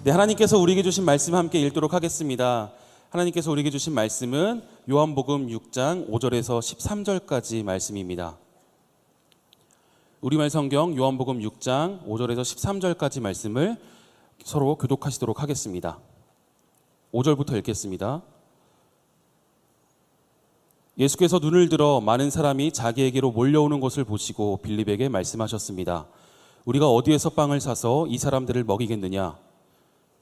네, 하나님께서 우리에게 주신 말씀 함께 읽도록 하겠습니다. 하나님께서 우리에게 주신 말씀은 요한복음 6장 5절에서 13절까지 말씀입니다. 우리말 성경 요한복음 6장 5절에서 13절까지 말씀을 서로 교독하시도록 하겠습니다. 5절부터 읽겠습니다. 예수께서 눈을 들어 많은 사람이 자기에게로 몰려오는 것을 보시고 빌립에게 말씀하셨습니다. 우리가 어디에서 빵을 사서 이 사람들을 먹이겠느냐?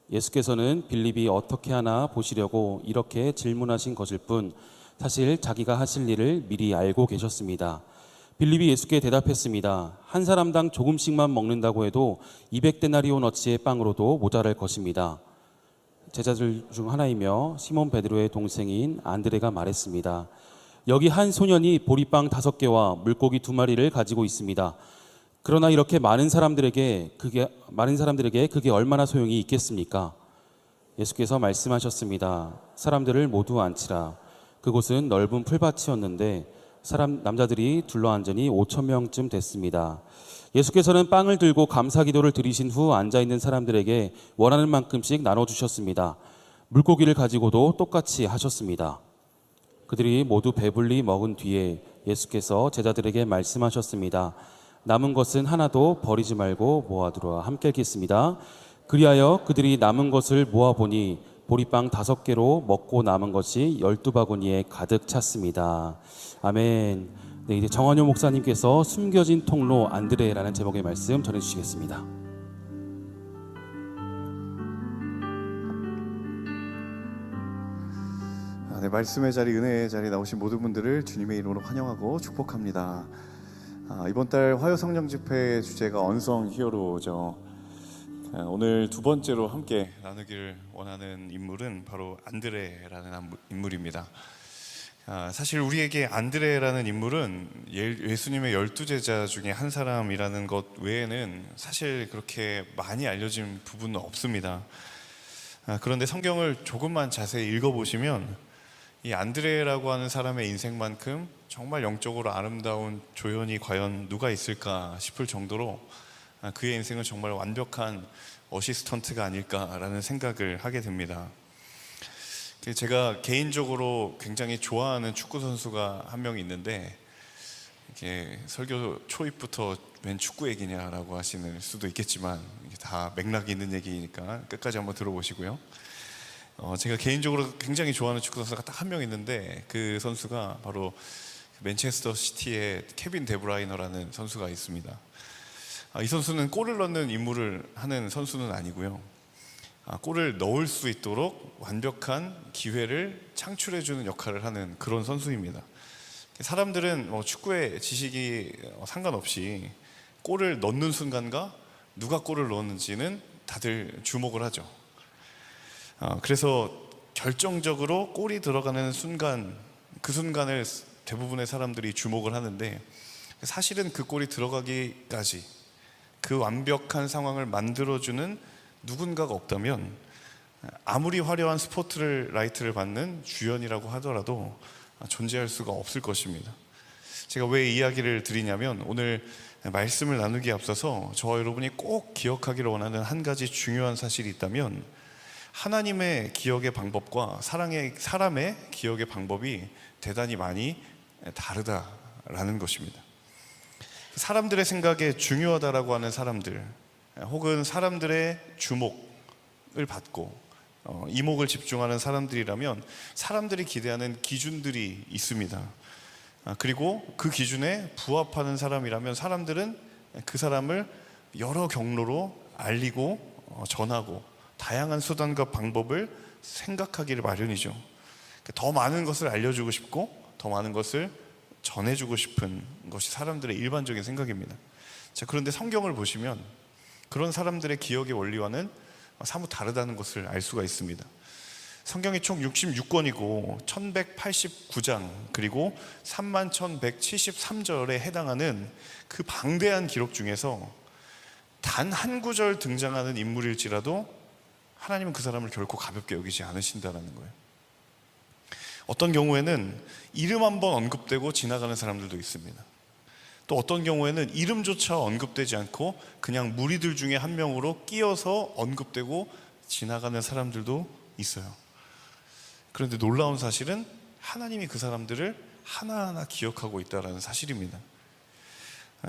예수께서는 빌립이 어떻게 하나 보시려고 이렇게 질문하신 것일 뿐 사실 자기가 하실 일을 미리 알고 계셨습니다. 빌립이 예수께 대답했습니다. 한 사람당 조금씩만 먹는다고 해도 200데나리온어치의 빵으로도 모자랄 것입니다. 제자들 중 하나이며 시몬 베드로의 동생인 안드레가 말했습니다. 여기 한 소년이 보리빵 5개와 물고기 2마리를 가지고 있습니다. 그러나 이렇게 많은 사람들에게 그게 얼마나 소용이 있겠습니까? 예수께서 말씀하셨습니다. 사람들을 모두 앉히라. 그곳은 넓은 풀밭이었는데 남자들이 둘러앉으니 5,000명쯤 됐습니다. 예수께서는 빵을 들고 감사기도를 드리신 후 앉아있는 사람들에게 원하는 만큼씩 나눠주셨습니다. 물고기를 가지고도 똑같이 하셨습니다. 그들이 모두 배불리 먹은 뒤에 예수께서 제자들에게 말씀하셨습니다. 남은 것은 하나도 버리지 말고 모아두라. 함께 읽겠습니다. 그리하여 그들이 남은 것을 모아보니 보리빵 5개로 먹고 남은 것이 12바구니에 가득 찼습니다. 아멘. 네, 이제 정한효 목사님께서 숨겨진 통로 안드레라는 제목의 말씀 전해주시겠습니다. 네, 말씀의 자리, 은혜의 자리 나오신 모든 분들을 주님의 이름으로 환영하고 축복합니다. 이번 달 화요 성령 집회 주제가 언성 히어로죠. 오늘 두 번째로 함께 나누기를 원하는 인물은 바로 안드레라는 인물입니다. 사실 우리에게 안드레라는 인물은 예수님의 12제자 중에 한 사람이라는 것 외에는 사실 그렇게 많이 알려진 부분은 없습니다. 그런데 성경을 조금만 자세히 읽어보시면 이 안드레라고 하는 사람의 인생만큼 정말 영적으로 아름다운 조연이 과연 누가 있을까 싶을 정도로 그의 인생은 정말 완벽한 어시스턴트가 아닐까라는 생각을 하게 됩니다. 제가 개인적으로 굉장히 좋아하는 축구 선수가 한 명 있는데, 이게 설교 초입부터 웬 축구 얘기냐라고 하시는 수도 있겠지만 이게 다 맥락이 있는 얘기니까 끝까지 한번 들어보시고요. 제가 개인적으로 굉장히 좋아하는 축구 선수가 딱 한 명 있는데, 그 선수가 바로 맨체스터 시티의 케빈 데브라이너라는 선수가 있습니다. 이 선수는 골을 넣는 임무를 하는 선수는 아니고요, 골을 넣을 수 있도록 완벽한 기회를 창출해주는 역할을 하는 그런 선수입니다. 사람들은 축구의 지식이 상관없이 골을 넣는 순간과 누가 골을 넣었는지는 다들 주목을 하죠. 그래서 결정적으로 골이 들어가는 순간, 그 순간을 대부분의 사람들이 주목을 하는데, 사실은 그 골이 들어가기까지 그 완벽한 상황을 만들어주는 누군가가 없다면 아무리 화려한 스포트라이트를 받는 주연이라고 하더라도 존재할 수가 없을 것입니다. 제가 왜 이 이야기를 드리냐면, 오늘 말씀을 나누기에 앞서서 저와 여러분이 꼭 기억하기를 원하는 한 가지 중요한 사실이 있다면, 하나님의 기억의 방법과 사람의 기억의 방법이 대단히 많이 다르다라는 것입니다. 사람들의 생각에 중요하다라고 하는 사람들, 혹은 사람들의 주목을 받고 이목을 집중하는 사람들이라면 사람들이 기대하는 기준들이 있습니다. 그리고 그 기준에 부합하는 사람이라면 사람들은 그 사람을 여러 경로로 알리고 전하고 다양한 수단과 방법을 생각하기를 마련이죠. 더 많은 것을 알려주고 싶고 더 많은 것을 전해주고 싶은 것이 사람들의 일반적인 생각입니다. 자, 그런데 성경을 보시면 그런 사람들의 기억의 원리와는 사뭇 다르다는 것을 알 수가 있습니다. 성경이 총 66권이고 1189장 그리고 31,173절에 해당하는 그 방대한 기록 중에서 단 한 구절 등장하는 인물일지라도 하나님은 그 사람을 결코 가볍게 여기지 않으신다는 거예요. 어떤 경우에는 이름 한번 언급되고 지나가는 사람들도 있습니다. 또 어떤 경우에는 이름조차 언급되지 않고 그냥 무리들 중에 한 명으로 끼어서 언급되고 지나가는 사람들도 있어요. 그런데 놀라운 사실은 하나님이 그 사람들을 하나하나 기억하고 있다는 사실입니다.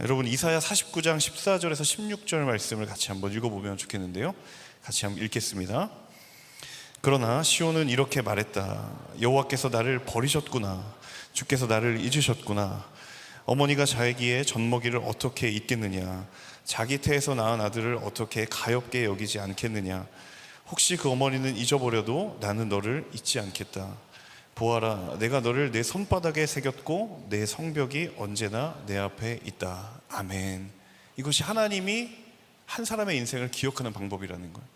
여러분, 이사야 49장 14절에서 16절 말씀을 같이 한번 읽어보면 좋겠는데요. 같이 한번 읽겠습니다. 그러나 시온은 이렇게 말했다. 여호와께서 나를 버리셨구나. 주께서 나를 잊으셨구나. 어머니가 자기의 젖먹이를 어떻게 잊겠느냐. 자기 태에서 낳은 아들을 어떻게 가엾게 여기지 않겠느냐. 혹시 그 어머니는 잊어버려도 나는 너를 잊지 않겠다. 보아라, 내가 너를 내 손바닥에 새겼고 내 성벽이 언제나 내 앞에 있다. 아멘. 이것이 하나님이 한 사람의 인생을 기억하는 방법이라는 거예요.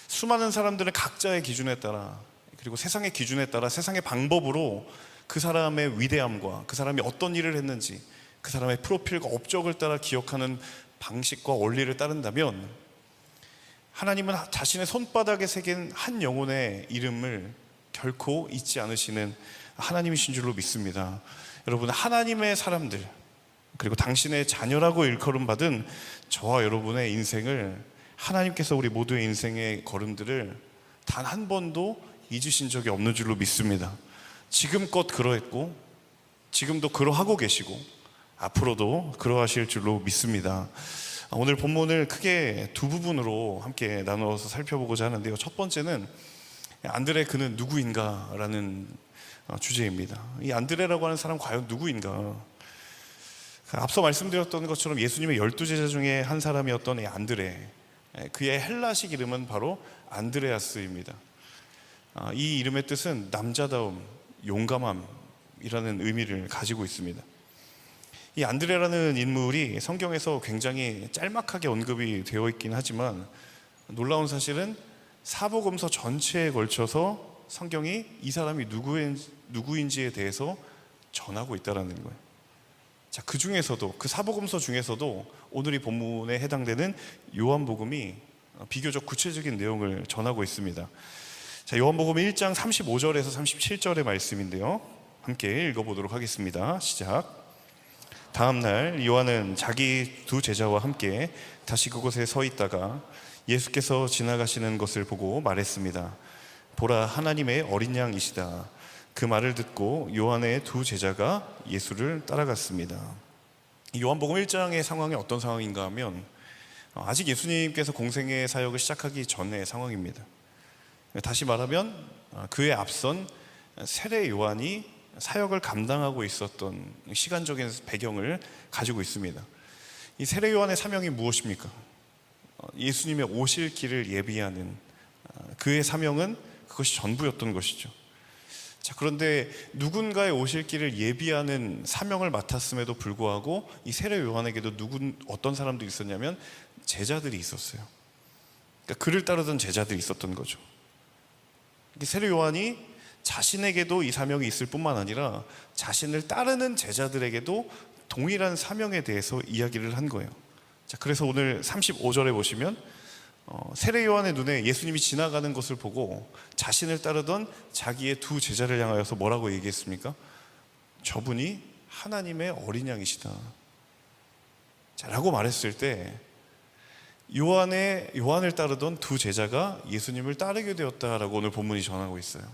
수많은 사람들은 각자의 기준에 따라, 그리고 세상의 기준에 따라, 세상의 방법으로 그 사람의 위대함과 그 사람이 어떤 일을 했는지, 그 사람의 프로필과 업적을 따라 기억하는 방식과 원리를 따른다면, 하나님은 자신의 손바닥에 새긴 한 영혼의 이름을 결코 잊지 않으시는 하나님이신 줄로 믿습니다. 여러분, 하나님의 사람들, 그리고 당신의 자녀라고 일컬음받은 저와 여러분의 인생을, 하나님께서 우리 모두의 인생의 걸음들을 단 한 번도 잊으신 적이 없는 줄로 믿습니다. 지금껏 그러했고, 지금도 그러하고 계시고, 앞으로도 그러하실 줄로 믿습니다. 오늘 본문을 크게 두 부분으로 함께 나누어서 살펴보고자 하는데요. 첫 번째는 안드레 그는 누구인가 라는 주제입니다. 이 안드레라고 하는 사람 과연 누구인가? 앞서 말씀드렸던 것처럼 예수님의 12제자 중에 한 사람이었던 이 안드레, 그의 헬라식 이름은 바로 안드레아스입니다. 이 이름의 뜻은 남자다움, 용감함이라는 의미를 가지고 있습니다. 이 안드레라는 인물이 성경에서 굉장히 짤막하게 언급이 되어 있긴 하지만, 놀라운 사실은 사복음서 전체에 걸쳐서 성경이 이 사람이 누구인지에 대해서 전하고 있다는 거예요. 자, 그 중에서도, 그 사복음서 중에서도 오늘 이 본문에 해당되는 요한복음이 비교적 구체적인 내용을 전하고 있습니다. 자, 요한복음 1장 35절에서 37절의 말씀인데요, 함께 읽어보도록 하겠습니다. 시작. 다음 날 요한은 자기 두 제자와 함께 다시 그곳에 서 있다가 예수께서 지나가시는 것을 보고 말했습니다. 보라, 하나님의 어린 양이시다. 그 말을 듣고 요한의 두 제자가 예수를 따라갔습니다. 요한복음 1장의 상황이 어떤 상황인가 하면, 아직 예수님께서 공생의 사역을 시작하기 전의 상황입니다. 다시 말하면 그에 앞선 세례 요한이 사역을 감당하고 있었던 시간적인 배경을 가지고 있습니다. 이 세례 요한의 사명이 무엇입니까? 예수님의 오실 길을 예비하는, 그의 사명은 그것이 전부였던 것이죠. 자, 그런데 누군가의 오실 길을 예비하는 사명을 맡았음에도 불구하고 이 세례 요한에게도 어떤 사람도 있었냐면 제자들이 있었어요. 그러니까 그를 따르던 제자들이 있었던 거죠. 세례 요한이 자신에게도 이 사명이 있을 뿐만 아니라 자신을 따르는 제자들에게도 동일한 사명에 대해서 이야기를 한 거예요. 자, 그래서 오늘 35절에 보시면 세례 요한의 눈에 예수님이 지나가는 것을 보고 자신을 따르던 자기의 두 제자를 향하여서 뭐라고 얘기했습니까? 저분이 하나님의 어린 양이시다. 자, 라고 말했을 때 요한을 따르던 두 제자가 예수님을 따르게 되었다라고 오늘 본문이 전하고 있어요.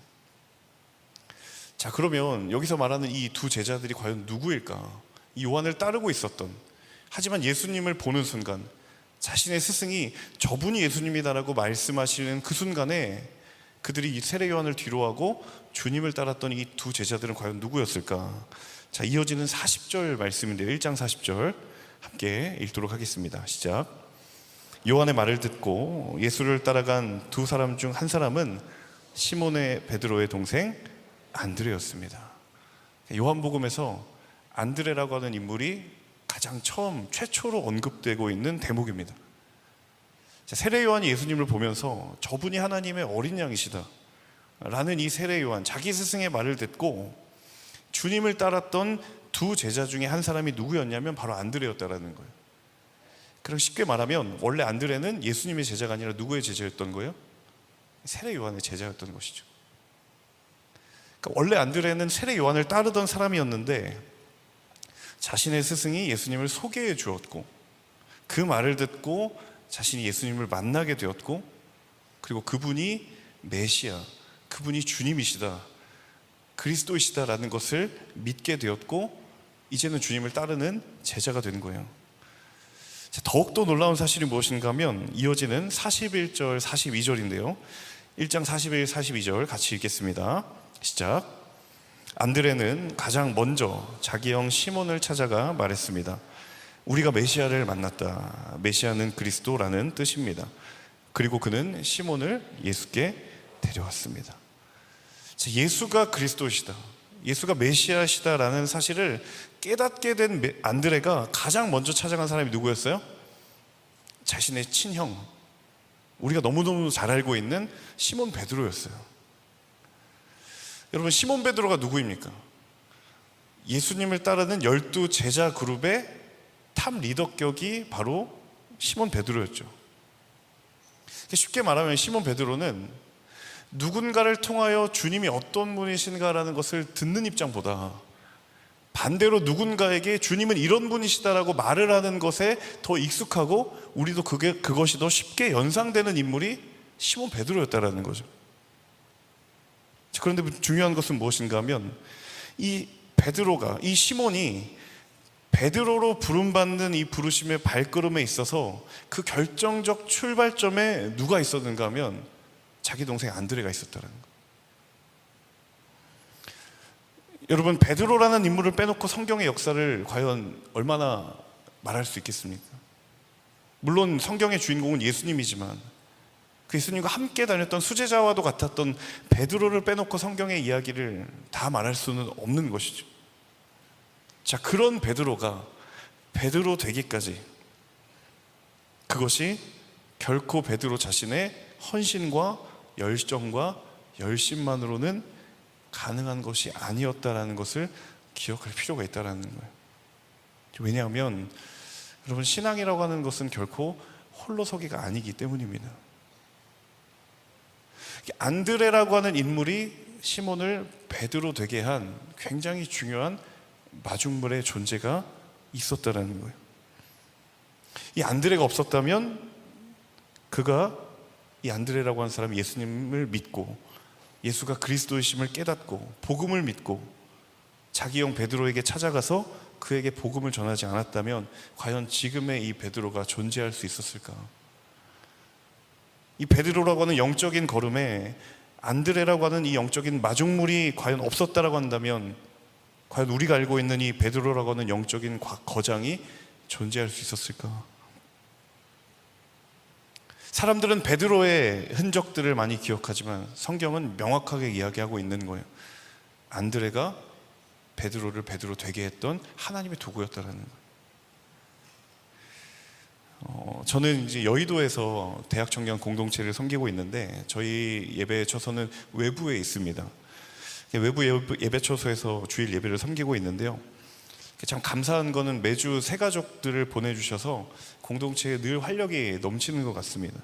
자, 그러면 여기서 말하는 이 두 제자들이 과연 누구일까? 이 요한을 따르고 있었던, 하지만 예수님을 보는 순간 자신의 스승이 저분이 예수님이다라고 말씀하시는 그 순간에 그들이 이 세례 요한을 뒤로하고 주님을 따랐던 이 두 제자들은 과연 누구였을까? 자, 이어지는 40절 말씀인데요, 1장 40절 함께 읽도록 하겠습니다. 시작. 요한의 말을 듣고 예수를 따라간 두 사람 중 한 사람은 시몬의 베드로의 동생 안드레였습니다. 요한복음에서 안드레라고 하는 인물이 가장 최초로 언급되고 있는 대목입니다. 세례 요한이 예수님을 보면서 저분이 하나님의 어린 양이시다 라는 이 세례 요한, 자기 스승의 말을 듣고 주님을 따랐던 두 제자 중에 한 사람이 누구였냐면 바로 안드레였다라는 거예요. 그럼 쉽게 말하면 원래 안드레는 예수님의 제자가 아니라 누구의 제자였던 거예요? 세례 요한의 제자였던 것이죠. 그러니까 원래 안드레는 세례 요한을 따르던 사람이었는데 자신의 스승이 예수님을 소개해 주었고 그 말을 듣고 자신이 예수님을 만나게 되었고 그리고 그분이 메시아, 그분이 주님이시다, 그리스도이시다라는 것을 믿게 되었고 이제는 주님을 따르는 제자가 된 거예요. 더욱더 놀라운 사실이 무엇인가 하면 이어지는 41절, 42절인데요. 1장 41, 42절 같이 읽겠습니다. 시작. 안드레는 가장 먼저 자기 형 시몬을 찾아가 말했습니다. 우리가 메시아를 만났다. 메시아는 그리스도라는 뜻입니다. 그리고 그는 시몬을 예수께 데려왔습니다. 예수가 그리스도시다, 예수가 메시아시다라는 사실을 깨닫게 된 안드레가 가장 먼저 찾아간 사람이 누구였어요? 자신의 친형, 우리가 너무너무 잘 알고 있는 시몬 베드로였어요. 여러분, 시몬 베드로가 누구입니까? 예수님을 따르는 12 제자 그룹의 탑 리더격이 바로 시몬 베드로였죠. 쉽게 말하면 시몬 베드로는 누군가를 통하여 주님이 어떤 분이신가라는 것을 듣는 입장보다 반대로 누군가에게 주님은 이런 분이시다라고 말을 하는 것에 더 익숙하고 우리도 그것이 더 쉽게 연상되는 인물이 시몬 베드로였다라는 거죠. 그런데 중요한 것은 무엇인가 하면 이 베드로가, 이 시몬이 베드로로 부름받는 이 부르심의 발걸음에 있어서 그 결정적 출발점에 누가 있었는가 하면 자기 동생 안드레가 있었다는 거예요. 여러분, 베드로라는 인물을 빼놓고 성경의 역사를 과연 얼마나 말할 수 있겠습니까? 물론 성경의 주인공은 예수님이지만 그 예수님과 함께 다녔던 수제자와도 같았던 베드로를 빼놓고 성경의 이야기를 다 말할 수는 없는 것이죠. 자, 그런 베드로가 베드로 되기까지, 그것이 결코 베드로 자신의 헌신과 열정과 열심만으로는 가능한 것이 아니었다라는 것을 기억할 필요가 있다는 거예요. 왜냐하면 여러분, 신앙이라고 하는 것은 결코 홀로서기가 아니기 때문입니다. 안드레라고 하는 인물이 시몬을 베드로 되게 한 굉장히 중요한 마중물의 존재가 있었다는 거예요. 이 안드레가 없었다면 이 안드레라고 하는 사람이 예수님을 믿고 예수가 그리스도이심을 깨닫고 복음을 믿고 자기 형 베드로에게 찾아가서 그에게 복음을 전하지 않았다면 과연 지금의 이 베드로가 존재할 수 있었을까? 이 베드로라고 하는 영적인 걸음에 안드레라고 하는 이 영적인 마중물이 과연 없었다라고 한다면 과연 우리가 알고 있는 이 베드로라고 하는 영적인 거장이 존재할 수 있었을까? 사람들은 베드로의 흔적들을 많이 기억하지만 성경은 명확하게 이야기하고 있는 거예요. 안드레가 베드로를 베드로 되게 했던 하나님의 도구였다는 거예요. 저는 이제 여의도에서 대학 청년 공동체를 섬기고 있는데 저희 예배처소는 외부에 있습니다. 외부 예배처소에서 주일 예배를 섬기고 있는데요. 참 감사한 거는 매주 새가족들을 보내주셔서 공동체에 늘 활력이 넘치는 것 같습니다.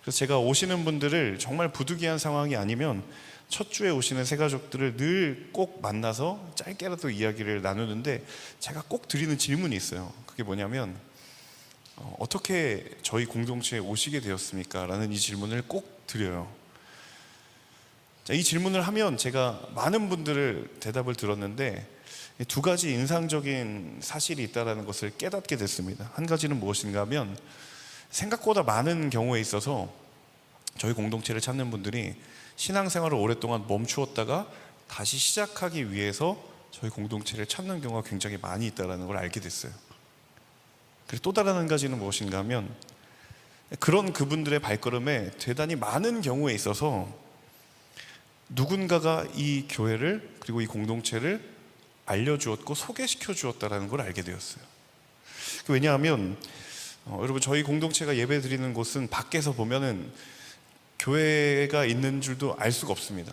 그래서 제가 오시는 분들을 정말 부득이한 상황이 아니면 첫 주에 오시는 새가족들을 늘 꼭 만나서 짧게라도 이야기를 나누는데 제가 꼭 드리는 질문이 있어요. 그게 뭐냐면 어떻게 저희 공동체에 오시게 되었습니까? 라는 이 질문을 꼭 드려요. 이 질문을 하면 제가 많은 분들을 대답을 들었는데 두 가지 인상적인 사실이 있다는 것을 깨닫게 됐습니다. 한 가지는 무엇인가 하면 생각보다 많은 경우에 있어서 저희 공동체를 찾는 분들이 신앙생활을 오랫동안 멈추었다가 다시 시작하기 위해서 저희 공동체를 찾는 경우가 굉장히 많이 있다는 걸 알게 됐어요. 그리고 또 다른 한 가지는 무엇인가 하면 그런 그분들의 발걸음에 대단히 많은 경우에 있어서 누군가가 이 교회를 그리고 이 공동체를 알려주었고 소개시켜 주었다는 걸 알게 되었어요. 왜냐하면 여러분, 저희 공동체가 예배 드리는 곳은 밖에서 보면은 교회가 있는 줄도 알 수가 없습니다.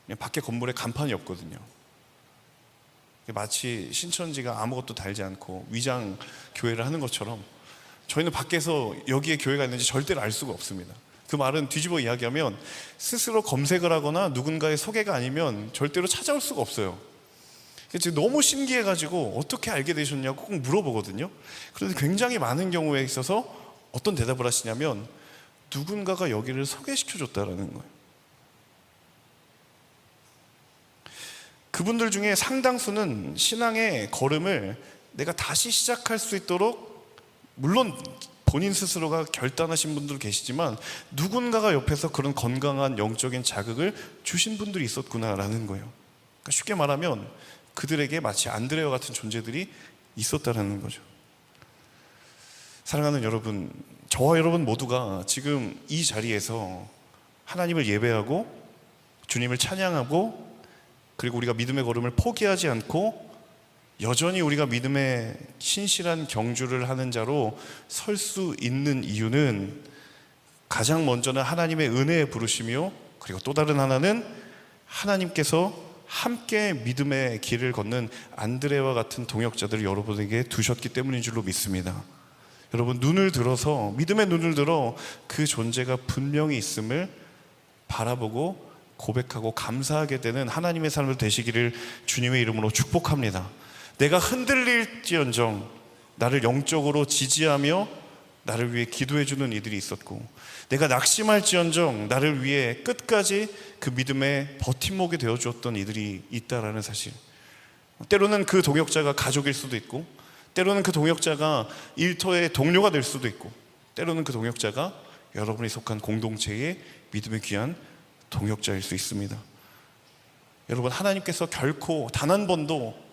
그냥 밖에 건물에 간판이 없거든요. 마치 신천지가 아무것도 달지 않고 위장 교회를 하는 것처럼 저희는 밖에서 여기에 교회가 있는지 절대로 알 수가 없습니다. 그 말은 뒤집어 이야기하면 스스로 검색을 하거나 누군가의 소개가 아니면 절대로 찾아올 수가 없어요. 그래서 너무 신기해가지고 어떻게 알게 되셨냐고 꼭 물어보거든요. 그런데 굉장히 많은 경우에 있어서 어떤 대답을 하시냐면 누군가가 여기를 소개시켜 줬다라는 거예요. 그분들 중에 상당수는 신앙의 걸음을 내가 다시 시작할 수 있도록, 물론 본인 스스로가 결단하신 분들 계시지만 누군가가 옆에서 그런 건강한 영적인 자극을 주신 분들이 있었구나라는 거예요. 그러니까 쉽게 말하면 그들에게 마치 안드레와 같은 존재들이 있었다라는 거죠. 사랑하는 여러분, 저와 여러분 모두가 지금 이 자리에서 하나님을 예배하고 주님을 찬양하고, 그리고 우리가 믿음의 걸음을 포기하지 않고 여전히 우리가 믿음의 신실한 경주를 하는 자로 설 수 있는 이유는, 가장 먼저는 하나님의 은혜에 부르시며, 그리고 또 다른 하나는 하나님께서 함께 믿음의 길을 걷는 안드레와 같은 동역자들을 여러분에게 두셨기 때문인 줄로 믿습니다. 여러분, 눈을 들어서, 믿음의 눈을 들어 그 존재가 분명히 있음을 바라보고 고백하고 감사하게 되는 하나님의 삶을 되시기를 주님의 이름으로 축복합니다. 내가 흔들릴지언정 나를 영적으로 지지하며 나를 위해 기도해 주는 이들이 있었고, 내가 낙심할지언정 나를 위해 끝까지 그 믿음의 버팀목이 되어 주었던 이들이 있다라는 사실. 때로는 그 동역자가 가족일 수도 있고, 때로는 그 동역자가 일터의 동료가 될 수도 있고, 때로는 그 동역자가 여러분이 속한 공동체의 믿음의 귀한 동역자일 수 있습니다. 여러분, 하나님께서 결코 단 한 번도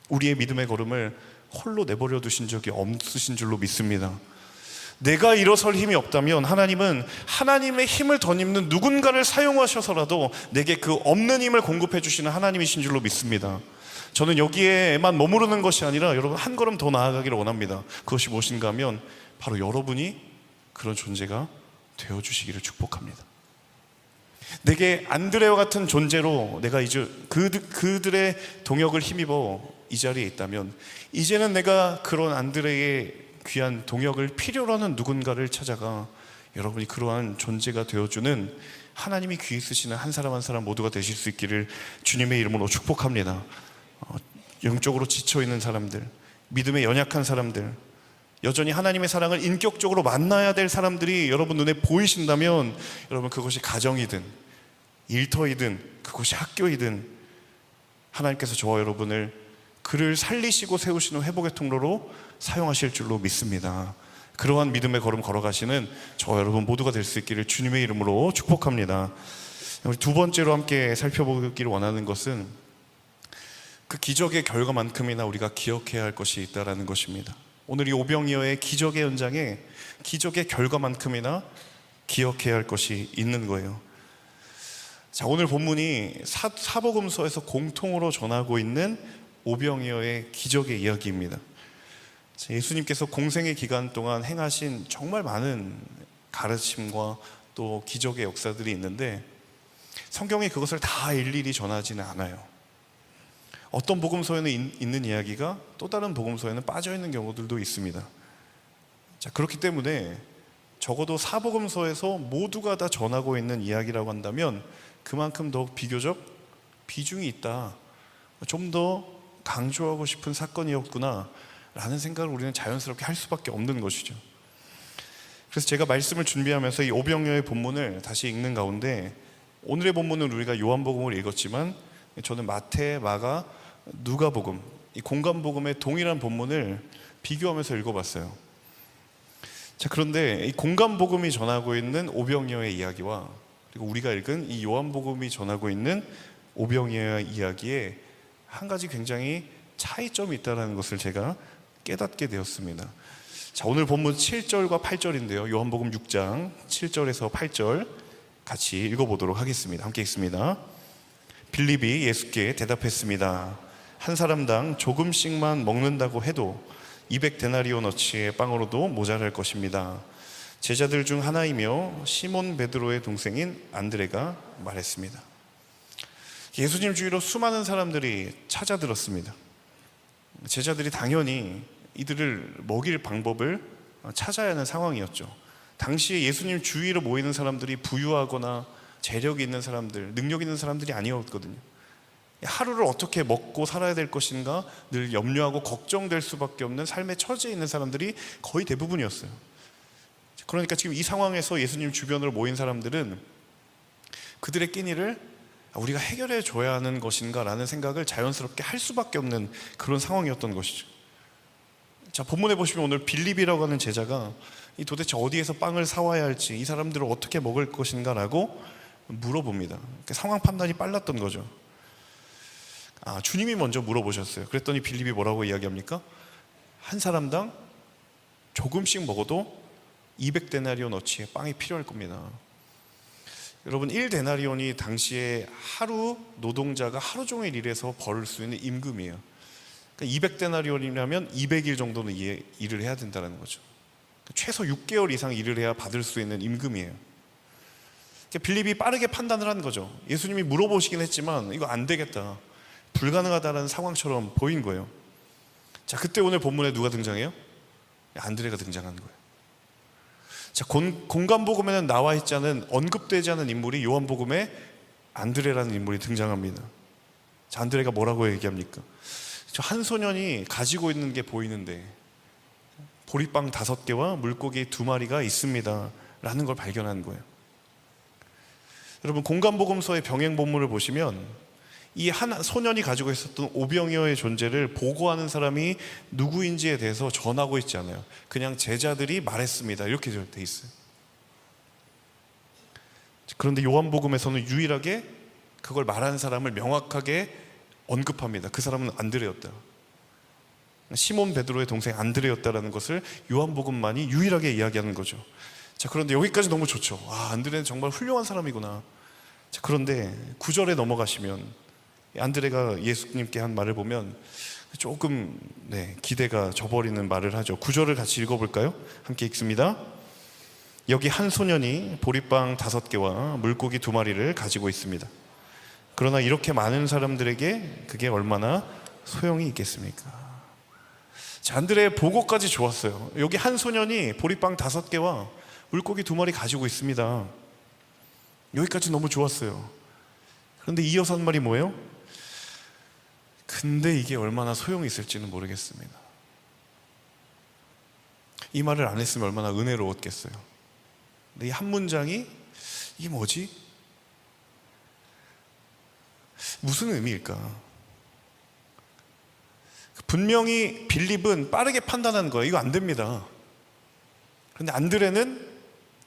우리의 믿음의 걸음을 홀로 내버려 두신 적이 없으신 줄로 믿습니다. 내가 일어설 힘이 없다면 하나님은 하나님의 힘을 덧입는 누군가를 사용하셔서라도 내게 그 없는 힘을 공급해 주시는 하나님이신 줄로 믿습니다. 저는 여기에만 머무르는 것이 아니라 여러분, 한 걸음 더 나아가기를 원합니다. 그것이 무엇인가 하면 바로 여러분이 그런 존재가 되어주시기를 축복합니다. 내게 안드레와 같은 존재로 내가 이제 그들의 동역을 힘입어 이 자리에 있다면, 이제는 내가 그런 안드레의 귀한 동역을 필요로 하는 누군가를 찾아가 여러분이 그러한 존재가 되어주는, 하나님이 귀 있으시는 한 사람 한 사람 모두가 되실 수 있기를 주님의 이름으로 축복합니다. 영적으로 지쳐있는 사람들, 믿음에 연약한 사람들, 여전히 하나님의 사랑을 인격적으로 만나야 될 사람들이 여러분 눈에 보이신다면, 여러분 그것이 가정이든 일터이든 그것이 학교이든 하나님께서 저와 여러분을 그를 살리시고 세우시는 회복의 통로로 사용하실 줄로 믿습니다. 그러한 믿음의 걸음 걸어가시는 저와 여러분 모두가 될 수 있기를 주님의 이름으로 축복합니다. 우리 두 번째로 함께 살펴보기를 원하는 것은 그 기적의 결과만큼이나 우리가 기억해야 할 것이 있다는 것입니다. 오늘 이 오병이어의 기적의 현장에 기적의 결과만큼이나 기억해야 할 것이 있는 거예요. 자, 오늘 본문이 사복음서에서 공통으로 전하고 있는 오병이어의 기적의 이야기입니다. 예수님께서 공생의 기간 동안 행하신 정말 많은 가르침과 또 기적의 역사들이 있는데, 성경이 그것을 다 일일이 전하지는 않아요. 어떤 복음서에는 있는 이야기가 또 다른 복음서에는 빠져있는 경우들도 있습니다. 자, 그렇기 때문에 적어도 사복음서에서 모두가 다 전하고 있는 이야기라고 한다면 그만큼 더 비교적 비중이 있다, 좀 더 강조하고 싶은 사건이었구나 라는 생각을 우리는 자연스럽게 할 수밖에 없는 것이죠. 그래서 제가 말씀을 준비하면서 이 오병이어의 본문을 다시 읽는 가운데, 오늘의 본문은 우리가 요한복음을 읽었지만 저는 마태, 마가, 누가복음, 이 공간복음의 동일한 본문을 비교하면서 읽어봤어요. 자, 그런데 이 공간복음이 전하고 있는 오병이어의 이야기와 그리고 우리가 읽은 이 요한복음이 전하고 있는 오병이어의 이야기에 한 가지 굉장히 차이점이 있다는 것을 제가 깨닫게 되었습니다. 자, 오늘 본문 7절과 8절인데요. 요한복음 6장 7절에서 8절 같이 읽어보도록 하겠습니다. 함께 읽습니다. 빌립이 예수께 대답했습니다. 한 사람당 조금씩만 먹는다고 해도 200데나리오너치의 빵으로도 모자랄 것입니다. 제자들 중 하나이며 시몬 베드로의 동생인 안드레가 말했습니다. 예수님 주위로 수많은 사람들이 찾아들었습니다. 제자들이 당연히 이들을 먹일 방법을 찾아야 하는 상황이었죠. 당시에 예수님 주위로 모이는 사람들이 부유하거나 재력이 있는 사람들, 능력 있는 사람들이 아니었거든요. 하루를 어떻게 먹고 살아야 될 것인가 늘 염려하고 걱정될 수밖에 없는 삶의 처지에 있는 사람들이 거의 대부분이었어요. 그러니까 지금 이 상황에서 예수님 주변으로 모인 사람들은 그들의 끼니를 우리가 해결해 줘야 하는 것인가 라는 생각을 자연스럽게 할 수밖에 없는 그런 상황이었던 것이죠. 자, 본문에 보시면 오늘 빌립이라고 하는 제자가 이 도대체 어디에서 빵을 사와야 할지, 이 사람들을 어떻게 먹을 것인가 라고 물어봅니다. 그러니까 상황 판단이 빨랐던 거죠. 주님이 먼저 물어보셨어요. 그랬더니 빌립이 뭐라고 이야기합니까? 한 사람당 조금씩 먹어도 200데나리온어치의 빵이 필요할 겁니다. 여러분, 1데나리온이 당시에 하루 노동자가 하루 종일 일해서 벌을 수 있는 임금이에요. 그러니까 200데나리온이라면 200일 정도는 일을 해야 된다는 거죠. 최소 6개월 이상 일을 해야 받을 수 있는 임금이에요. 그러니까 빌립이 빠르게 판단을 한 거죠. 예수님이 물어보시긴 했지만 이거 안 되겠다, 불가능하다는 상황처럼 보인 거예요. 자, 그때 오늘 본문에 누가 등장해요? 안드레가 등장한 거예요. 자, 공간복음에는 나와 있지 않은, 언급되지 않은 인물이 요한복음에 안드레라는 인물이 등장합니다. 자, 안드레가 뭐라고 얘기합니까? 저 한 소년이 가지고 있는 게 보이는데 보리빵 5개와 물고기 2마리가 있습니다 라는 걸 발견한 거예요. 여러분, 공간복음서의 병행 본문을 보시면 이 한 소년이 가지고 있었던 오병이어의 존재를 보고하는 사람이 누구인지에 대해서 전하고 있지 않아요. 그냥 제자들이 말했습니다 이렇게 돼 있어요. 그런데 요한복음에서는 유일하게 그걸 말하는 사람을 명확하게 언급합니다. 그 사람은 안드레였다. 시몬 베드로의 동생 안드레였다라는 것을 요한복음만이 유일하게 이야기하는 거죠. 자, 그런데 여기까지 너무 좋죠. 안드레는 정말 훌륭한 사람이구나. 자, 그런데 9절에 넘어가시면 안드레가 예수님께 한 말을 보면 조금 기대가 져버리는 말을 하죠. 9절을 같이 읽어볼까요? 함께 읽습니다. 여기 한 소년이 보리빵 5개와 물고기 2마리를 가지고 있습니다. 그러나 이렇게 많은 사람들에게 그게 얼마나 소용이 있겠습니까? 자, 안드레의 보고까지 좋았어요. 여기 한 소년이 보리빵 5개와 물고기 2마리 가지고 있습니다. 여기까지 너무 좋았어요. 그런데 이어서 한 말이 뭐예요? 근데 이게 얼마나 소용이 있을지는 모르겠습니다. 이 말을 안 했으면 얼마나 은혜로웠겠어요. 근데 이 한 문장이 이게 뭐지? 무슨 의미일까? 분명히 빌립은 빠르게 판단한 거예요. 이거 안 됩니다. 그런데 안드레는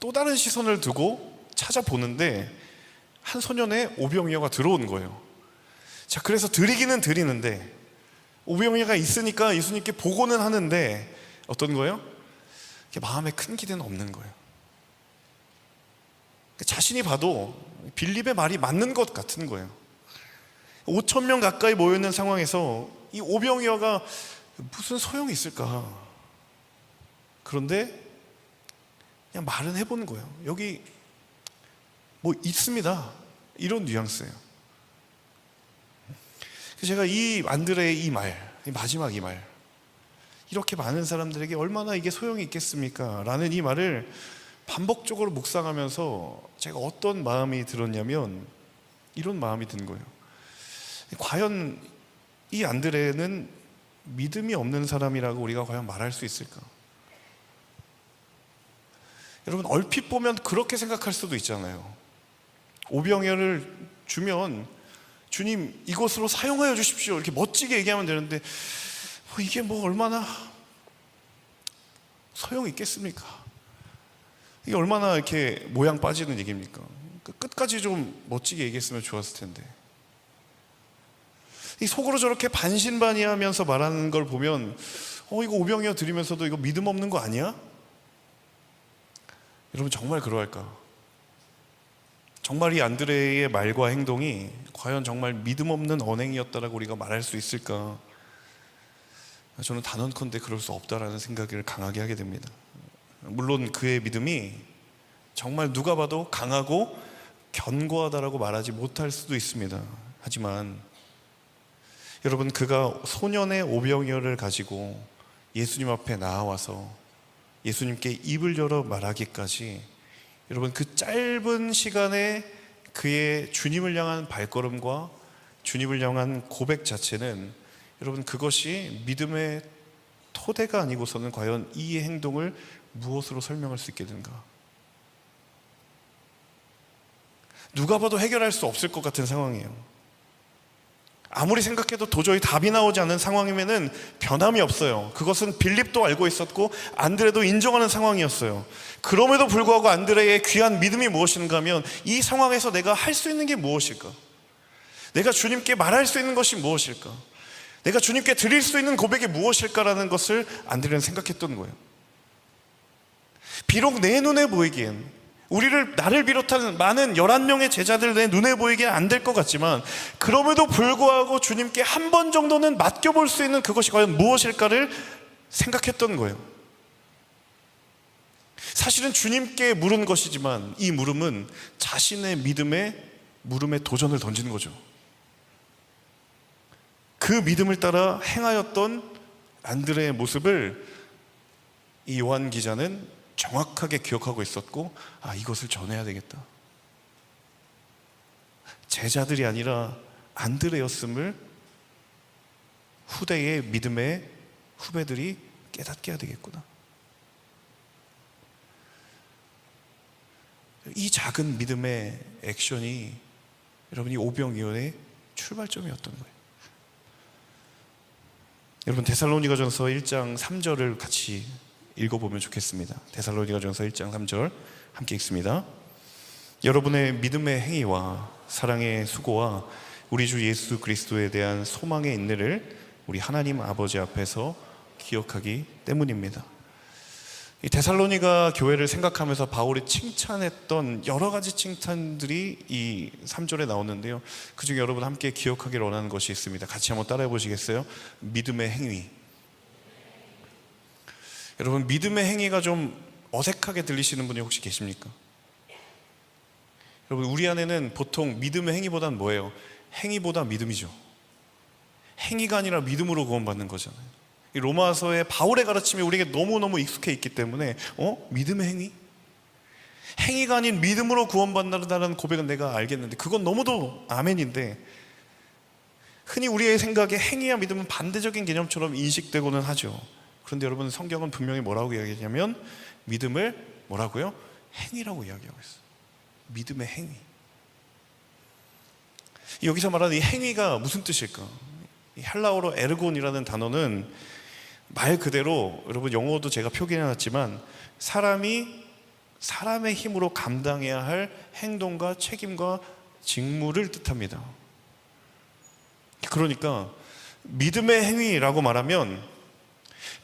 또 다른 시선을 두고 찾아보는데 한 소년의 오병이어가 들어온 거예요. 자, 그래서 드리기는 드리는데 오병이어가 있으니까 예수님께 보고는 하는데 어떤 거예요? 마음에 큰 기대는 없는 거예요. 자신이 봐도 빌립의 말이 맞는 것 같은 거예요. 5,000명 가까이 모여있는 상황에서 이 오병이어가 무슨 소용이 있을까? 그런데 그냥 말은 해보는 거예요. 여기 뭐 있습니다. 이런 뉘앙스예요. 제가 이 안드레의 이 말, 마지막 이 말, 이렇게 많은 사람들에게 얼마나 이게 소용이 있겠습니까? 라는 이 말을 반복적으로 묵상하면서 제가 어떤 마음이 들었냐면 이런 마음이 든 거예요. 과연 이 안드레는 믿음이 없는 사람이라고 우리가 과연 말할 수 있을까? 여러분, 얼핏 보면 그렇게 생각할 수도 있잖아요. 오병이어를 주면 주님 이것으로 사용하여 주십시오 이렇게 멋지게 얘기하면 되는데 이게 뭐 얼마나 소용이 있겠습니까? 이게 얼마나 이렇게 모양 빠지는 얘기입니까? 끝까지 좀 멋지게 얘기했으면 좋았을 텐데 이 속으로 저렇게 반신반의하면서 말하는 걸 보면 이거 오병이어 드리면서도 이거 믿음 없는 거 아니야? 여러분, 정말 그러할까? 정말 이 안드레의 말과 행동이 과연 정말 믿음 없는 언행이었다라고 우리가 말할 수 있을까? 저는 단언컨대 그럴 수 없다라는 생각을 강하게 하게 됩니다. 물론 그의 믿음이 정말 누가 봐도 강하고 견고하다라고 말하지 못할 수도 있습니다. 하지만 여러분, 그가 소년의 오병이어를 가지고 예수님 앞에 나와서 예수님께 입을 열어 말하기까지 여러분, 그 짧은 시간에 그의 주님을 향한 발걸음과 주님을 향한 고백 자체는 여러분, 그것이 믿음의 토대가 아니고서는 과연 이 행동을 무엇으로 설명할 수 있겠는가? 누가 봐도 해결할 수 없을 것 같은 상황이에요. 아무리 생각해도 도저히 답이 나오지 않는 상황이면은 변함이 없어요. 그것은 빌립도 알고 있었고 안드레도 인정하는 상황이었어요. 그럼에도 불구하고 안드레의 귀한 믿음이 무엇인가 하면 이 상황에서 내가 할 수 있는 게 무엇일까? 내가 주님께 말할 수 있는 것이 무엇일까? 내가 주님께 드릴 수 있는 고백이 무엇일까라는 것을 안드레는 생각했던 거예요. 비록 내 눈에 보이기엔 나를 비롯한 많은 11명의 제자들 내 눈에 보이기엔 안 될 것 같지만 그럼에도 불구하고 주님께 한 번 정도는 맡겨볼 수 있는 그것이 과연 무엇일까를 생각했던 거예요. 사실은 주님께 물은 것이지만 이 물음은 자신의 물음에 도전을 던지는 거죠. 그 믿음을 따라 행하였던 안드레의 모습을 이 요한 기자는 정확하게 기억하고 있었고, 이것을 전해야 되겠다. 제자들이 아니라 안드레였음을 후대의 믿음의 후배들이 깨닫게 해야 되겠구나. 이 작은 믿음의 액션이 여러분이 오병이어의 출발점이었던 거예요. 여러분 데살로니가전서 1장 3절을 같이 읽어보면 좋겠습니다. 데살로니가전서 1장 3절 함께 읽습니다. 여러분의 믿음의 행위와 사랑의 수고와 우리 주 예수 그리스도에 대한 소망의 인내를 우리 하나님 아버지 앞에서 기억하기 때문입니다. 이 데살로니가 교회를 생각하면서 바울이 칭찬했던 여러 가지 칭찬들이 이 3절에 나오는데요. 그 중에 여러분 함께 기억하기를 원하는 것이 있습니다. 같이 한번 따라해 보시겠어요? 믿음의 행위. 여러분 믿음의 행위가 좀 어색하게 들리시는 분이 혹시 계십니까? 여러분 우리 안에는 보통 믿음의 행위보다는 뭐예요? 행위보다 믿음이죠. 행위가 아니라 믿음으로 구원받는 거잖아요. 이 로마서의 바울의 가르침이 우리에게 너무너무 익숙해 있기 때문에 믿음의 행위? 행위가 아닌 믿음으로 구원받는다는 고백은 내가 알겠는데 그건 너무도 아멘인데 흔히 우리의 생각에 행위와 믿음은 반대적인 개념처럼 인식되고는 하죠. 그런데 여러분 성경은 분명히 뭐라고 이야기하냐면 믿음을 뭐라고요? 행위라고 이야기하고 있어요. 믿음의 행위. 여기서 말하는 이 행위가 무슨 뜻일까? 이 헬라어로 에르곤이라는 단어는 말 그대로 여러분 영어도 제가 표기해놨지만 사람의 힘으로 감당해야 할 행동과 책임과 직무를 뜻합니다. 그러니까 믿음의 행위라고 말하면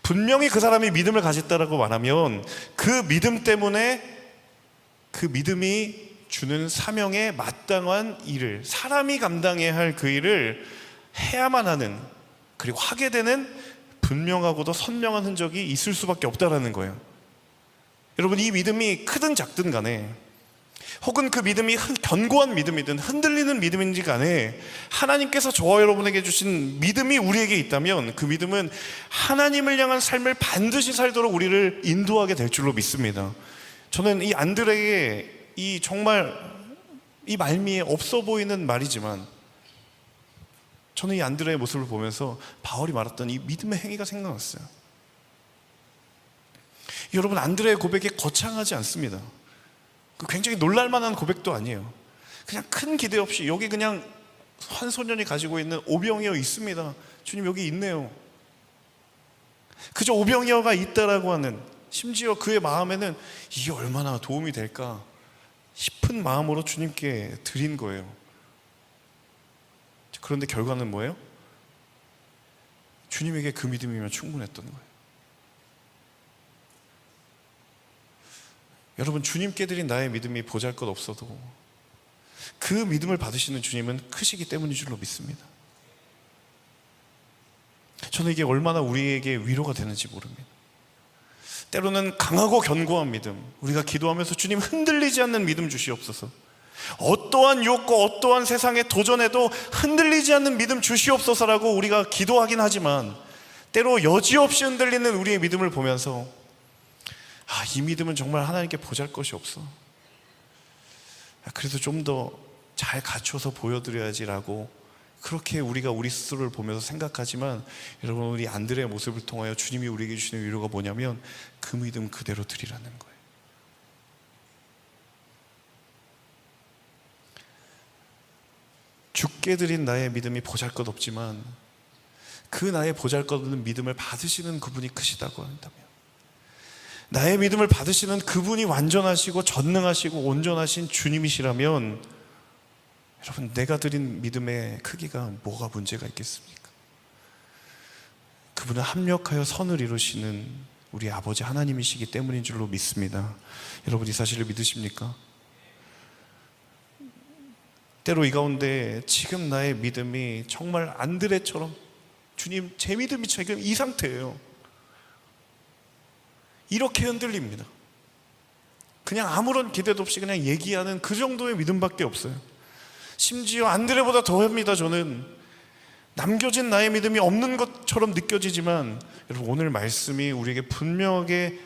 분명히 그 사람이 믿음을 가졌다라고 말하면 그 믿음 때문에 그 믿음이 주는 사명에 마땅한 일을 사람이 감당해야 할 그 일을 해야만 하는 그리고 하게 되는 분명하고도 선명한 흔적이 있을 수밖에 없다라는 거예요. 여러분 이 믿음이 크든 작든 간에 혹은 그 믿음이 견고한 믿음이든 흔들리는 믿음인지 간에 하나님께서 저와 여러분에게 주신 믿음이 우리에게 있다면 그 믿음은 하나님을 향한 삶을 반드시 살도록 우리를 인도하게 될 줄로 믿습니다. 저는 이 안드레에게 이 정말 이 말미에 없어 보이는 말이지만 저는 이 안드레의 모습을 보면서 바울이 말했던 이 믿음의 행위가 생각났어요. 여러분 안드레의 고백이 거창하지 않습니다. 굉장히 놀랄만한 고백도 아니에요. 그냥 큰 기대 없이 여기 그냥 한 소년이 가지고 있는 오병이어 있습니다. 주님 여기 있네요. 그저 오병이어가 있다라고 하는 심지어 그의 마음에는 이게 얼마나 도움이 될까 싶은 마음으로 주님께 드린 거예요. 그런데 결과는 뭐예요? 주님에게 그 믿음이면 충분했던 거예요. 여러분 주님께 드린 나의 믿음이 보잘것없어도 그 믿음을 받으시는 주님은 크시기 때문인 줄로 믿습니다. 저는 이게 얼마나 우리에게 위로가 되는지 모릅니다. 때로는 강하고 견고한 믿음, 우리가 기도하면서 주님 흔들리지 않는 믿음 주시옵소서, 어떠한 유혹과 어떠한 세상에 도전해도 흔들리지 않는 믿음 주시옵소서라고 우리가 기도하긴 하지만 때로 여지없이 흔들리는 우리의 믿음을 보면서 이 믿음은 정말 하나님께 보잘것이 없어, 그래도 좀 더 잘 갖춰서 보여드려야지라고 그렇게 우리가 우리 스스로를 보면서 생각하지만 여러분, 우리 안드레의 모습을 통하여 주님이 우리에게 주시는 위로가 뭐냐면 그 믿음 그대로 드리라는 거예요. 죽게 드린 나의 믿음이 보잘것없지만 그 나의 보잘것없는 믿음을 받으시는 그분이 크시다고 한다면, 나의 믿음을 받으시는 그분이 완전하시고 전능하시고 온전하신 주님이시라면, 여러분, 내가 드린 믿음의 크기가 뭐가 문제가 있겠습니까? 그분은 합력하여 선을 이루시는 우리 아버지 하나님이시기 때문인 줄로 믿습니다. 여러분, 이 사실을 믿으십니까? 때로 이 가운데 지금 나의 믿음이 정말 안드레처럼, 주님, 제 믿음이 지금 이 상태예요, 이렇게 흔들립니다. 그냥 아무런 기대도 없이 그냥 얘기하는 그 정도의 믿음밖에 없어요. 심지어 안드레보다 더합니다. 저는 남겨진 나의 믿음이 없는 것처럼 느껴지지만, 여러분, 오늘 말씀이 우리에게 분명하게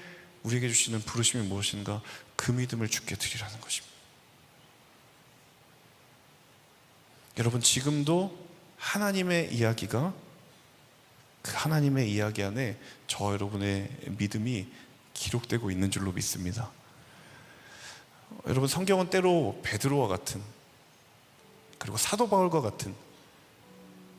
우리에게 주시는 부르심이 무엇인가? 그 믿음을 주께 드리라는 것입니다. 여러분, 지금도 하나님의 이야기가, 그 하나님의 이야기 안에 저 여러분의 믿음이 기록되고 있는 줄로 믿습니다. 여러분, 성경은 때로 베드로와 같은, 그리고 사도 바울과 같은,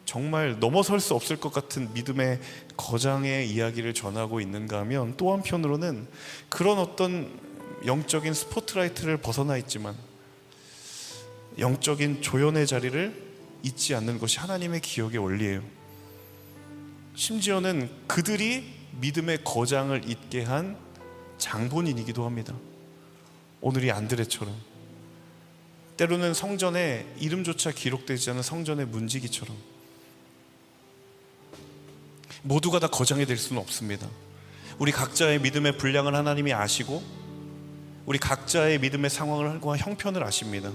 정말 넘어설 수 없을 것 같은 믿음의 거장의 이야기를 전하고 있는가 하면, 또 한편으로는 그런 어떤 영적인 스포트라이트를 벗어나 있지만 영적인 조연의 자리를 잊지 않는 것이 하나님의 기억의 원리예요. 심지어는 그들이 믿음의 거장을 잇게 한 장본인이기도 합니다. 오늘 이 안드레처럼, 때로는 성전에 이름조차 기록되지 않은 성전의 문지기처럼, 모두가 다 거장이 될 수는 없습니다. 우리 각자의 믿음의 분량을 하나님이 아시고 우리 각자의 믿음의 상황과 형편을 아십니다.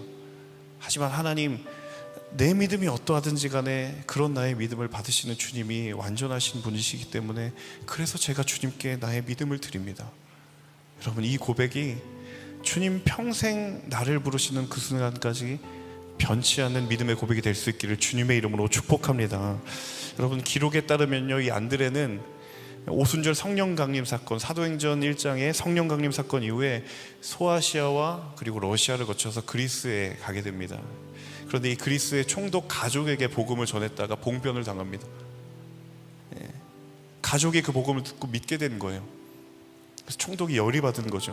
하지만 하나님, 내 믿음이 어떠하든지 간에 그런 나의 믿음을 받으시는 주님이 완전하신 분이시기 때문에, 그래서 제가 주님께 나의 믿음을 드립니다. 여러분, 이 고백이 주님 평생 나를 부르시는 그 순간까지 변치 않는 믿음의 고백이 될 수 있기를 주님의 이름으로 축복합니다. 여러분, 기록에 따르면요, 이 안드레는 오순절 성령 강림 사건, 사도행전 1장의 성령 강림 사건 이후에 소아시아와 그리고 러시아를 거쳐서 그리스에 가게 됩니다. 그런데 이 그리스의 총독 가족에게 복음을 전했다가 봉변을 당합니다. 가족이 그 복음을 듣고 믿게 된 거예요. 그래서 총독이 열이 받은 거죠.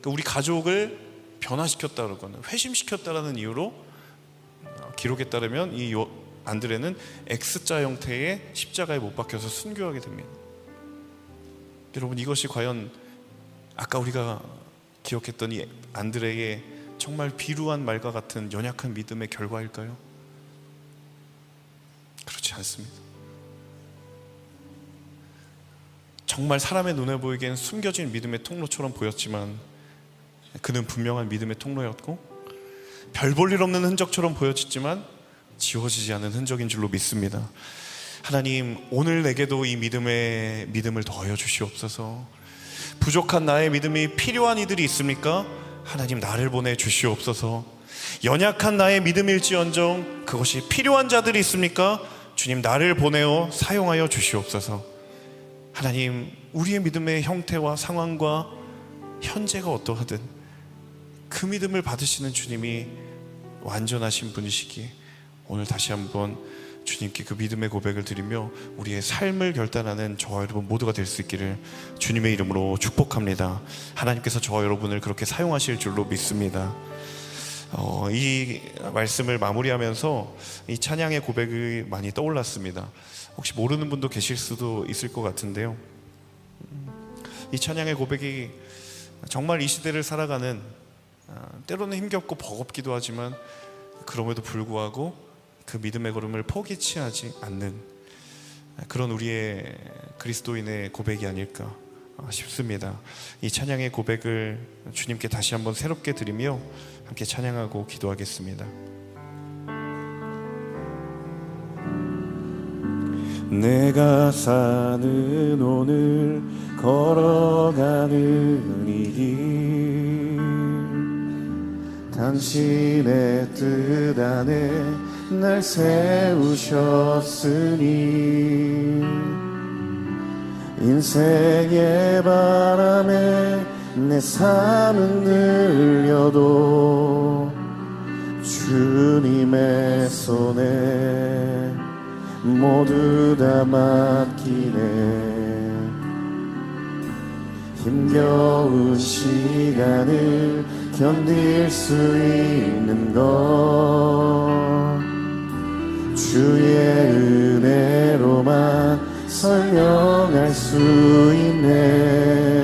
그러니까 우리 가족을 변화시켰다거나 회심시켰다라는 이유로, 기록에 따르면 이 안드레는 X자 형태의 십자가에 못 박혀서 순교하게 됩니다. 여러분, 이것이 과연 아까 우리가 기억했던 이 안드레의 정말 비루한 말과 같은 연약한 믿음의 결과일까요? 그렇지 않습니다. 정말 사람의 눈에 보이기엔 숨겨진 믿음의 통로처럼 보였지만 그는 분명한 믿음의 통로였고, 별 볼 일 없는 흔적처럼 보였지만 지워지지 않은 흔적인 줄로 믿습니다. 하나님, 오늘 내게도 이 믿음을 더하여 주시옵소서. 부족한 나의 믿음이 필요한 이들이 있습니까? 하나님, 나를 보내 주시옵소서. 연약한 나의 믿음일지언정 그것이 필요한 자들이 있습니까? 주님, 나를 보내어 사용하여 주시옵소서. 하나님, 우리의 믿음의 형태와 상황과 현재가 어떠하든 그 믿음을 받으시는 주님이 완전하신 분이시기에 오늘 다시 한번 주님께 그 믿음의 고백을 드리며 우리의 삶을 결단하는 저와 여러분 모두가 될 수 있기를 주님의 이름으로 축복합니다. 하나님께서 저와 여러분을 그렇게 사용하실 줄로 믿습니다. 이 말씀을 마무리하면서 이 찬양의 고백이 많이 떠올랐습니다. 혹시 모르는 분도 계실 수도 있을 것 같은데요, 이 찬양의 고백이 정말 이 시대를 살아가는, 때로는 힘겹고 버겁기도 하지만 그럼에도 불구하고 그 믿음의 걸음을 포기치 하지 않는 그런 우리의 그리스도인의 고백이 아닐까 싶습니다. 이 찬양의 고백을 주님께 다시 한번 새롭게 드리며 함께 찬양하고 기도하겠습니다. 내가 사는 오늘 걸어가는 이 길, 당신의 뜻 안에 날 세우셨으니 인생의 바람에 내 삶은 늘려도 주님의 손에 모두 다 맡기네. 힘겨운 시간을 견딜 수 있는 것 주의 은혜로만 설명할 수 있네.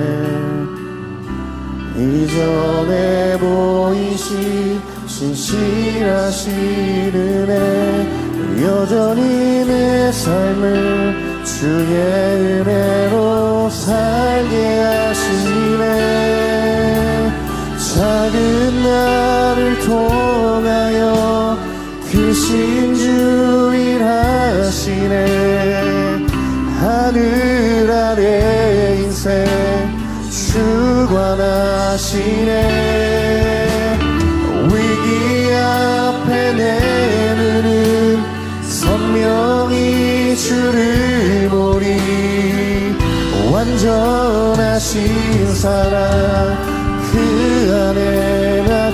이전에 보이신 신실하신 은혜 여전히 내 삶을 주의 은혜로 살게 하시네. 작은 나를 통하여 크신 주 일하시네. 하늘 아래 인생 주관하시네. 위기 앞에 내 눈은 선명히 주를 보리. 완전하신 사랑 그 안에 나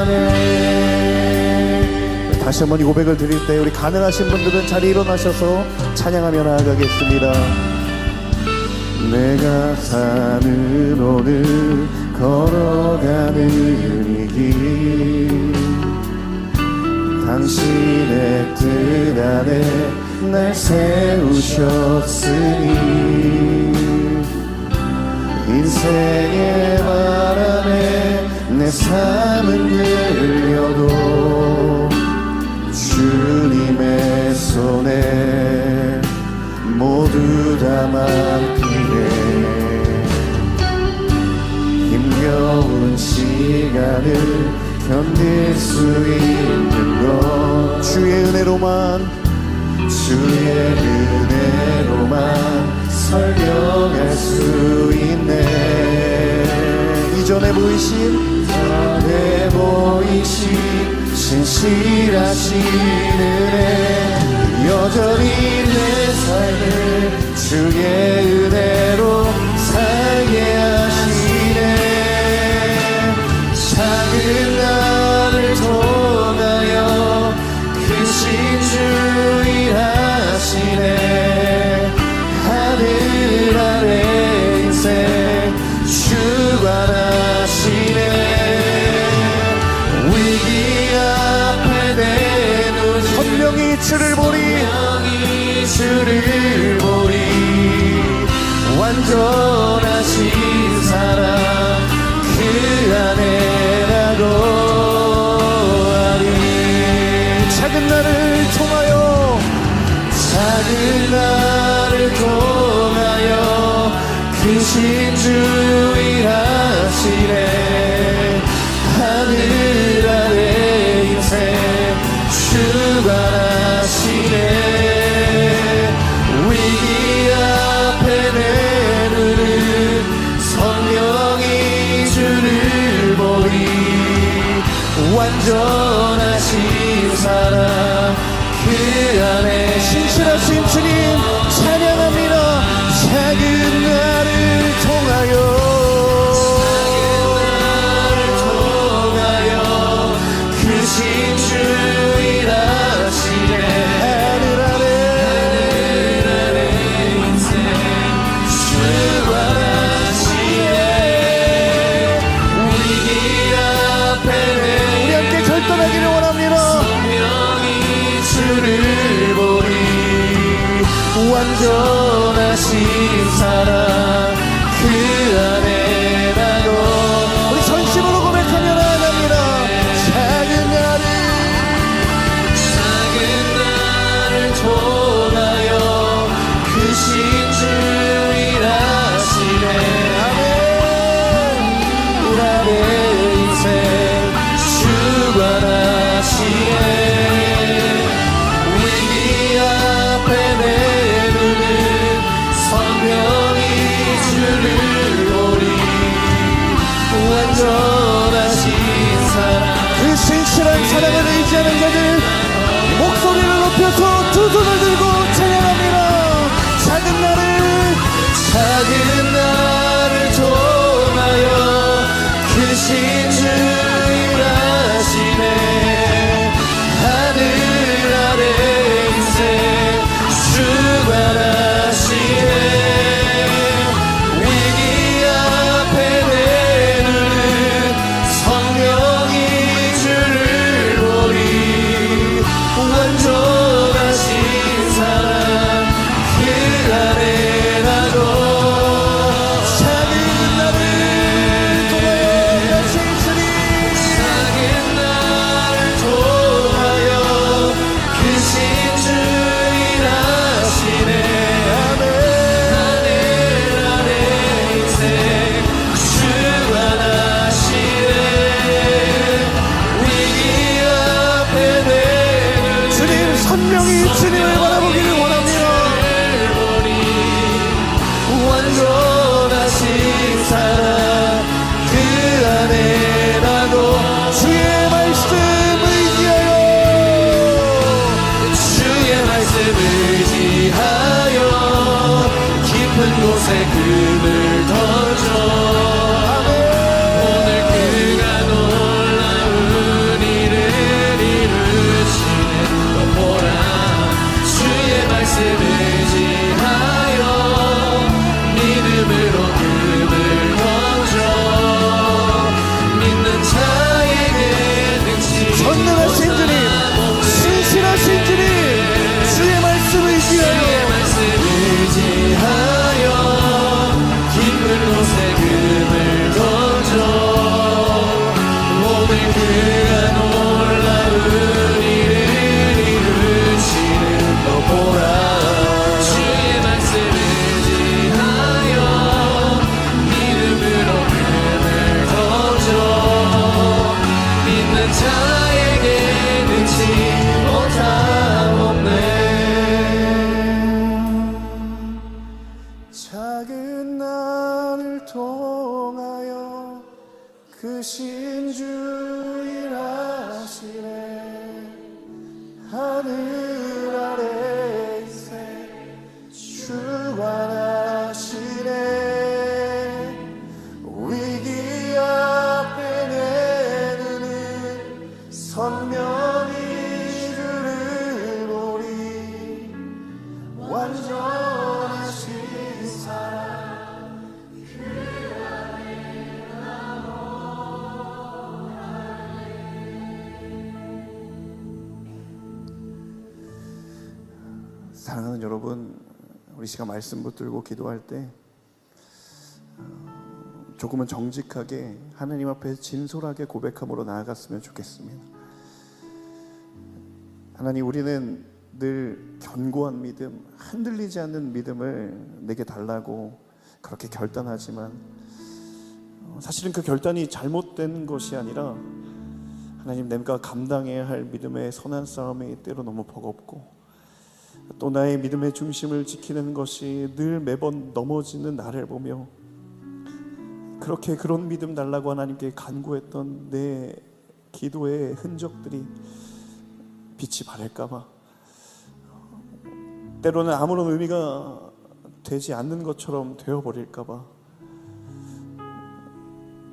거하네. 다시 한번 이 고백을 드릴 때 우리 가능하신 분들은 자리에 일어나셔서 찬양하며 나아가겠습니다. 내가 사는 오늘 걸어가는 이 길 당신의 뜻 안에 날 세우셨으니 인생의 바람에 내 삶은 늘려도 주님의 손에 모두 다 맡기네. 힘겨운 시간을 견딜 수 있는 것 주의 은혜로만 설명할 수 있네. 이전에 보이신 신실하신 은혜 여전히 내 삶을 주의 은혜로 살게 하시네. 작은 나를 통하여 크신 주 일하시네. 하늘 아래 인생 주관하시네. 위기 앞에 내 눈 선명히 주를 보리. 완전하신 사랑 그 안에 나 거하리. 작은 나를 통하여 크신 주 일하시네. 하늘 아래 인생 주관하시네. 위기 앞에 내 눈은 선명히 주를 보리. 완전하신 사랑 그 안에 신실하신 주님 찬양합니다. 작은 나를 통하여 크신 주 일하시네. 하늘 아래 인생 주관하시네. 위기 앞에 우리 함께 결단하기를 원합니다. 주를 보리. 완전하신 사랑 그 안에 나도 우리 전심으로 고백하며 나아갑니다. 작은 나를 통하여 크신 주 일하시네. 아멘. 아래 인생 주관하시네. 위기 앞에 내 눈은 선명히 두 손을 들고 찬양합니다. 작은 나를 통하여 크신 주 일하시네. 하늘 아래 인생 주관하시네. 위기 앞에 내놓는 성령이 주를 보리. 완전하신 사랑 그 안에 나도 작은 나를 통하여 주님 작은 나를 통하여 크신 주 일하시네. 하늘 아래 인생 주관하시네. 위기 앞에 내는 주님 선명히 주님을 바라보기를 원합니다. 완전하신 사랑 그 안에 나도 주의 말씀 의지하여 주의 말씀 의지하여 깊은 곳에 금을 던져 오늘 그가 놀라운 일을 이루시는 것 보라. 주의 말씀 의지하여 믿음으로 금을 던져 믿는 자에게 능치 전능하신 주님 신실하신 주님 주의 말씀 의지하여 깊은 곳에 금을 던져 오늘 그가 놀라운 일을 이루시는 것 보라. 주의 말씀 의지하여 믿음으로 금을 던져 믿는 자에게 능치 못함 없네. 작은 나를 통하여 크신 주 일하시네. 하늘 아래 인생 주관하시네. 위기 앞에 내놓는 선명히 주를 보리. 완전하신 사랑 사랑하는 여러분, 우리 시간 말씀 붙들고 기도할 때 조금은 정직하게 하나님 앞에 진솔하게 고백함으로 나아갔으면 좋겠습니다. 하나님, 우리는 늘 견고한 믿음, 흔들리지 않는 믿음을 내게 달라고 그렇게 결단하지만 사실은 그 결단이 잘못된 것이 아니라 하나님, 내가 감당해야 할 믿음의 선한 싸움이 때로 너무 버겁고 또 나의 믿음의 중심을 지키는 것이 늘 매번 넘어지는 나를 보며 그렇게 그런 믿음 달라고 하나님께 간구했던 내 기도의 흔적들이 빛이 바랄까봐, 때로는 아무런 의미가 되지 않는 것처럼 되어버릴까봐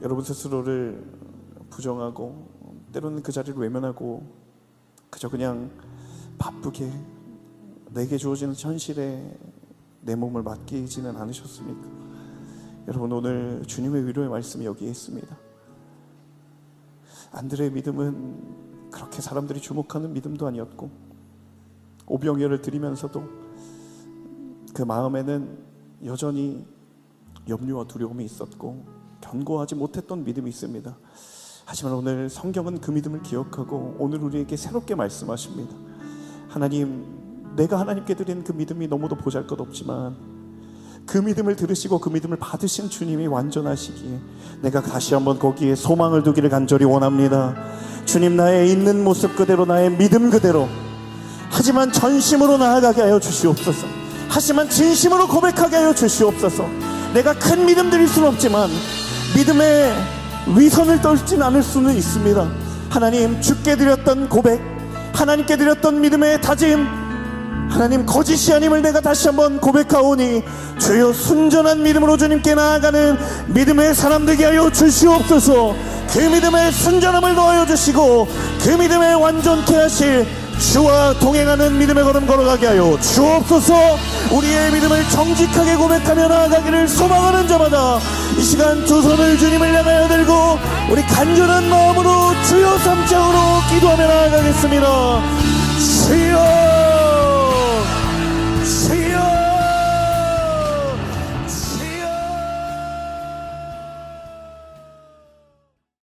여러분 스스로를 부정하고 때로는 그 자리를 외면하고 그저 그냥 바쁘게 내게 주어지는 현실에 내 몸을 맡기지는 않으셨습니까? 여러분, 오늘 주님의 위로의 말씀이 여기에 있습니다. 안드레의 믿음은 그렇게 사람들이 주목하는 믿음도 아니었고 오병이어를 드리면서도 그 마음에는 여전히 염려와 두려움이 있었고 견고하지 못했던 믿음이 있습니다. 하지만 오늘 성경은 그 믿음을 기억하고 오늘 우리에게 새롭게 말씀하십니다. 하나님, 내가 하나님께 드린 그 믿음이 너무도 보잘것없지만 그 믿음을 들으시고 그 믿음을 받으신 주님이 완전하시기에 내가 다시 한번 거기에 소망을 두기를 간절히 원합니다. 주님, 나의 있는 모습 그대로, 나의 믿음 그대로, 하지만 전심으로 나아가게 하여 주시옵소서. 하지만 진심으로 고백하게 하여 주시옵소서. 내가 큰 믿음 드릴 수는 없지만 믿음의 위선을 떨진 않을 수는 있습니다. 하나님, 주께 드렸던 고백, 하나님께 드렸던 믿음의 다짐, 하나님 거짓이 아님을 내가 다시 한번 고백하오니 주여 순전한 믿음으로 주님께 나아가는 믿음의 사람 되게 하여 주시옵소서. 그 믿음의 순전함을 더하여 주시고 그 믿음에 완전케 하실 주와 동행하는 믿음의 걸음 걸어가게 하여 주옵소서. 우리의 믿음을 정직하게 고백하며 나아가기를 소망하는 자마다 이 시간 두 손을 주님을 향하여 들고 우리 간절한 마음으로 주여 삼창으로 기도하며 나아가겠습니다. 주여 주여